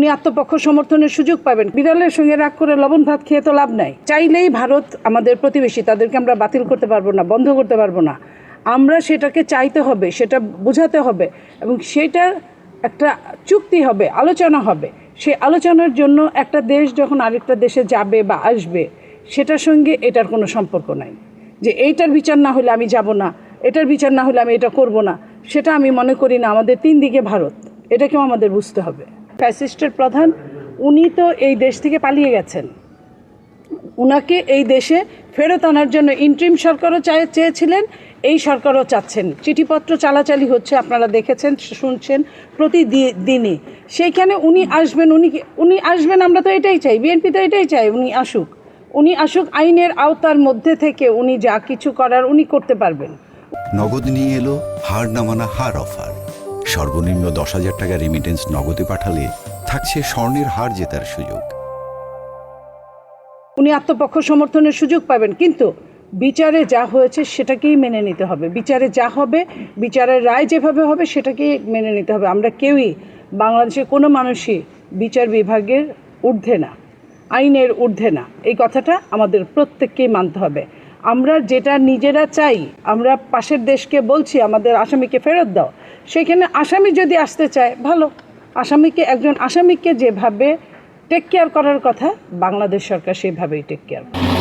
উনি আত্মপক্ষ সমর্থনের সুযোগ পাবেন। বিড়ালের সঙ্গে রাগ করে লবণ ভাত খেয়ে তো লাভ নাই। চাইলেই ভারত আমাদের প্রতিবেশী, তাদেরকে আমরা বাতিল করতে পারবো না, বন্ধ করতে পারবো না। আমরা সেটাকে চাইতে হবে, সেটা বোঝাতে হবে, এবং সেটা একটা চুক্তি হবে, আলোচনা হবে। সেই আলোচনার জন্য একটা দেশ যখন আরেকটা দেশে যাবে বা আসবে, সেটার সঙ্গে এটার কোনো সম্পর্ক নাই। যে এইটার বিচার না হলে আমি যাব না, এটার বিচার না হলে আমি এটা করব না, সেটা আমি মনে করি না। আমাদের তিন দিকে ভারত, এটাকেও আমাদের বুঝতে হবে। ফ্যাসিস্টের প্রধান উনি তো এই দেশ থেকে পালিয়ে গেছেন। উনাকে এই দেশে ফেরত আনার জন্য ইন্ট্রিম সরকারও চেয়েছিলেন, এই সরকারও চাচ্ছেন। চিঠিপত্র চালাচালি হচ্ছে, আপনারা দেখেছেন, শুনছেন প্রতিদিনই। সেইখানে উনি আসবেন, আমরা তো এটাই চাই, বিএনপি তো এটাই চাই উনি আসুক আইনের আওতার মধ্যে থেকে উনি যা কিছু করার উনি করতে পারবেন। নগদ নিয়ে এলো হার না মানা হার অফার। সর্বনিম্ন 10,000 টাকা রেমিটেন্স নগদে পাঠালে থাকছে স্বর্ণের হার জেতার সুযোগ। উনি আত্মপক্ষ সমর্থনের সুযোগ পাবেন, কিন্তু বিচারে যা হয়েছে সেটাকেই মেনে নিতে হবে। বিচারে যা হবে, বিচারের রায় যেভাবে হবে সেটাকেই মেনে নিতে হবে। আমরা কেউই, বাংলাদেশের কোনো মানুষই বিচার বিভাগের ঊর্ধ্বে না, আইনের ঊর্ধ্বে না। এই কথাটা আমাদের প্রত্যেককেই মানতে হবে। আমরা যেটা নিজেরা চাই, আমরা পাশের দেশকে বলছি আমাদের আসামিকে ফেরত দাও, সেখানে আসামি যদি আসতে চায় ভালো, একজন আসামিকে যেভাবে টেক কেয়ার করার কথা বাংলাদেশ সরকার সেভাবেই টেক কেয়ার করে।